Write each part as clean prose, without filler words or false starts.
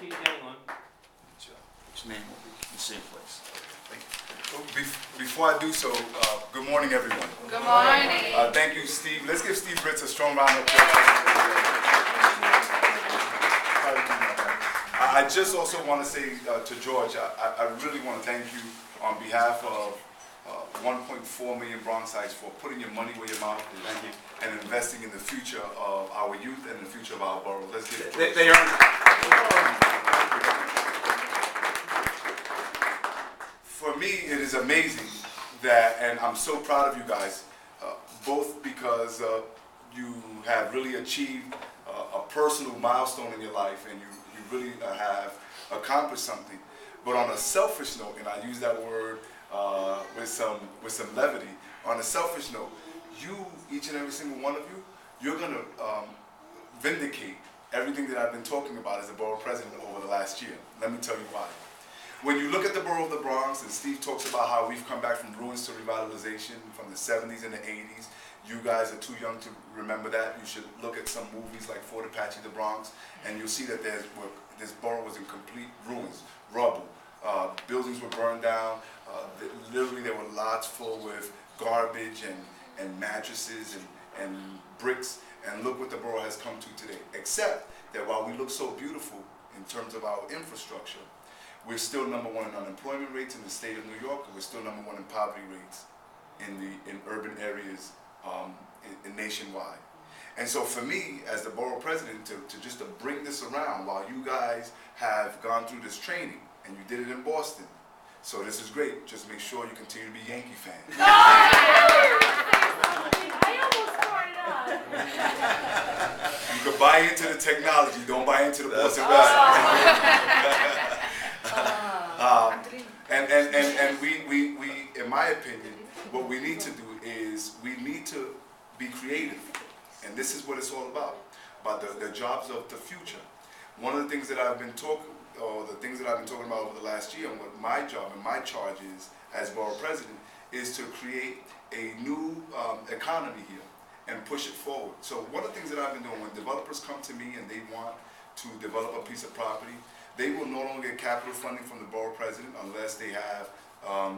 you're getting on. His name will be in the same place. Thank you. Before I do so, good morning, everyone. Good morning. Thank you, Steve. Let's give Steve Ritz a strong round of applause. I just also want to say to George, I really want to thank you on behalf of 1.4 million Bronxites for putting your money where your mouth is and investing in the future of our youth and the future of our borough. Let's give it. They earned it. For me, it is amazing that, and I'm so proud of you guys, both because you have really achieved a personal milestone in your life and you really have accomplished something. But on a selfish note, and I use that word with some levity, on a selfish note, you, each and every single one of you, you're going to vindicate everything that I've been talking about as a borough president over the last year. Let me tell you why. When you look at the borough of the Bronx, and Steve talks about how we've come back from ruins to revitalization from the 70s and the 80s, you guys are too young to remember that. You should look at some movies like Fort Apache, the Bronx, and you'll see that this borough was in complete ruins, rubble. Buildings were burned down. Literally, there were lots full with garbage and mattresses and bricks. And look what the borough has come to today. Except that while we look so beautiful in terms of our infrastructure, we're still #1 in unemployment rates in the state of New York, and we're still #1 in poverty rates in urban areas nationwide. And so for me, as the borough president, to bring this around while you guys have gone through this training, and you did it in Boston, so this is great. Just make sure you continue to be Yankee fans. I almost started up. You can buy into the technology, don't buy into the Boston Red Sox. And we, in my opinion, what we need to do is we need to be creative. And this is what it's all about the jobs of the future. One of the things that I've been talking about over the last year, and what my job and my charge is as borough president, is to create a new economy here and push it forward. So one of the things that I've been doing, when developers come to me and they want to develop a piece of property, they will no longer get capital funding from the borough president unless they have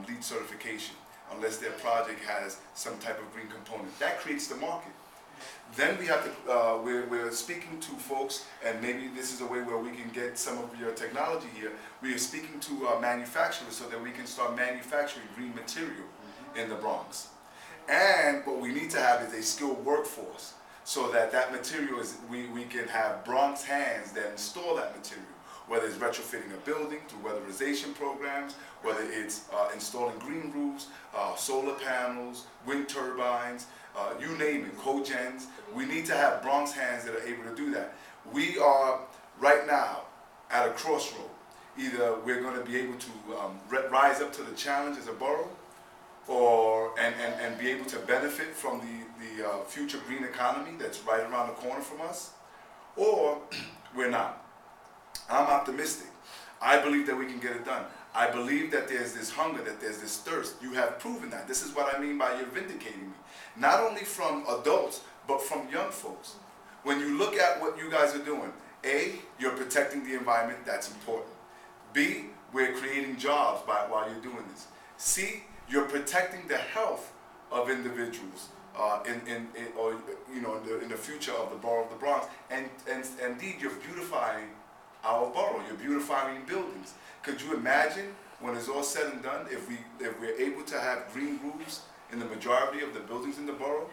LEED certification, unless their project has some type of green component. That creates the market. Then we have to, we're speaking to folks, and maybe this is a way where we can get some of your technology here. We are speaking to manufacturers so that we can start manufacturing green material in the Bronx. And what we need to have is a skilled workforce so that material is, we can have Bronx hands that install that material, whether it's retrofitting a building through weatherization programs, whether it's installing green roofs, solar panels, wind turbines, you name it, cogens. We need to have Bronx hands that are able to do that. We are right now at a crossroad. Either we're going to be able to rise up to the challenge as a borough, and be able to benefit from the future green economy that's right around the corner from us, or we're not. I'm optimistic. I believe that we can get it done. I believe that there's this hunger, that there's this thirst. You have proven that. This is what I mean by you're vindicating me. Not only from adults, but from young folks. When you look at what you guys are doing, A, you're protecting the environment. That's important. B, we're creating jobs while you're doing this. C, you're protecting the health of individuals in the future of the borough of the Bronx. And indeed, you're beautifying our borough. You're beautifying buildings. Could you imagine when it's all said and done, if we're able to have green roofs in the majority of the buildings in the borough?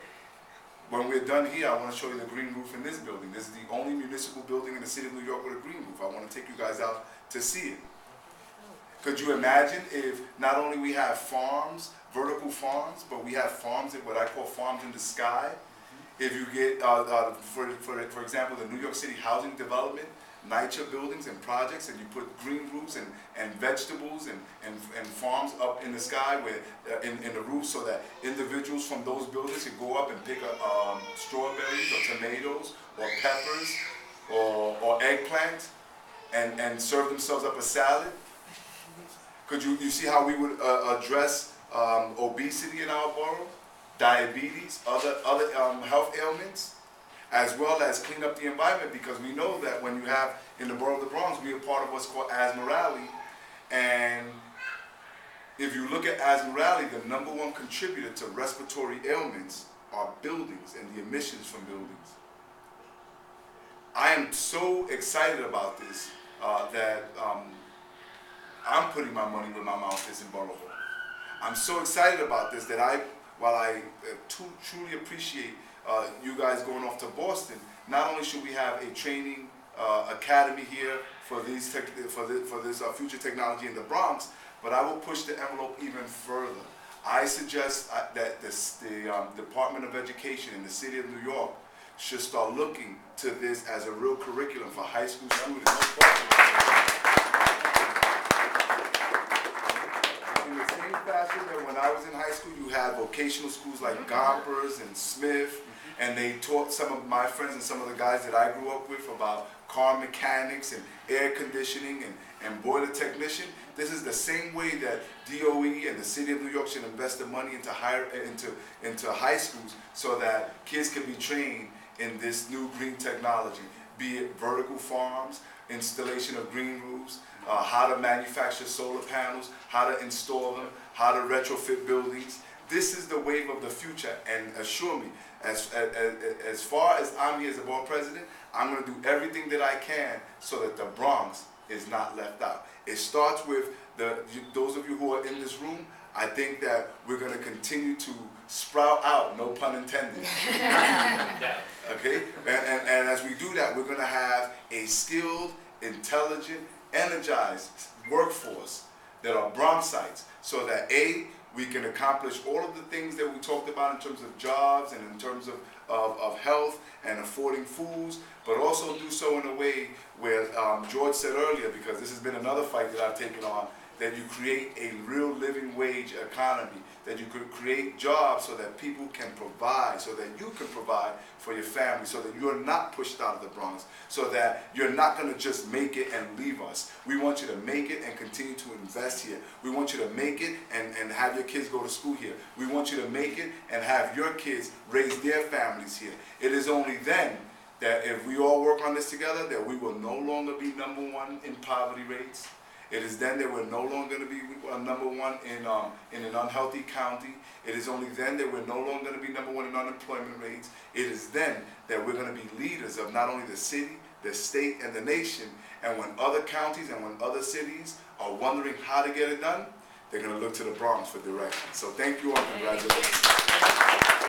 When we're done here, I want to show you the green roof in this building. This is the only municipal building in the city of New York with a green roof. I want to take you guys out to see it. Could you imagine if not only we have farms, vertical farms, but we have farms, what I call farms in the sky? If you get, for example, the New York City Housing Development, NYCHA buildings and projects, and you put green roofs and vegetables and farms up in the sky in the roof, so that individuals from those buildings can go up and pick up strawberries or tomatoes or peppers or eggplant and serve themselves up a salad. Could you see how we would address obesity in our borough, diabetes, other health ailments? as well as clean up the environment, because we know that when you have, in the borough of the Bronx, we are part of what's called Asthma Rally, and if you look at Asthma Rally, the #1 contributor to respiratory ailments are buildings and the emissions from buildings. I am so excited about this that I'm putting my money where my mouth is in Borough. I'm so excited about this that while I truly appreciate you guys going off to Boston, not only should we have a training academy here for this future technology in the Bronx, but I will push the envelope even further. I suggest that the Department of Education in the city of New York should start looking to this as a real curriculum for high school students. In the same fashion that when I was in high school, you had vocational schools like Gompers and Smith, and they taught some of my friends and some of the guys that I grew up with about car mechanics and air conditioning and boiler technician. This is the same way that DOE and the city of New York should invest the money into high schools so that kids can be trained in this new green technology, be it vertical farms, installation of green roofs, how to manufacture solar panels, how to install them, how to retrofit buildings. This is the wave of the future, and assure me, as far as I'm here as a board president, I'm going to do everything that I can so that the Bronx is not left out. It starts with those of you who are in this room. I think that we're going to continue to sprout out, no pun intended. Okay? And as we do that, we're going to have a skilled, intelligent, energized workforce that are Bronxites, so that we can accomplish all of the things that we talked about in terms of jobs and in terms of health and affording foods, but also do so in a way where George said earlier, because this has been another fight that I've taken on, that you create a real living wage economy, that you could create jobs so that people can provide, so that you can provide for your family, so that you're not pushed out of the Bronx, so that you're not going to just make it and leave us. We want you to make it and continue to invest here. We want you to make it and have your kids go to school here. We want you to make it and have your kids raise their families here. It is only then that if we all work on this together, that we will no longer be #1 in poverty rates. It is then that we're no longer going to be #1 in an unhealthy county. It is only then that we're no longer going to be #1 in unemployment rates. It is then that we're going to be leaders of not only the city, the state, and the nation. And when other counties and when other cities are wondering how to get it done, they're going to look to the Bronx for direction. So thank you all, and congratulations.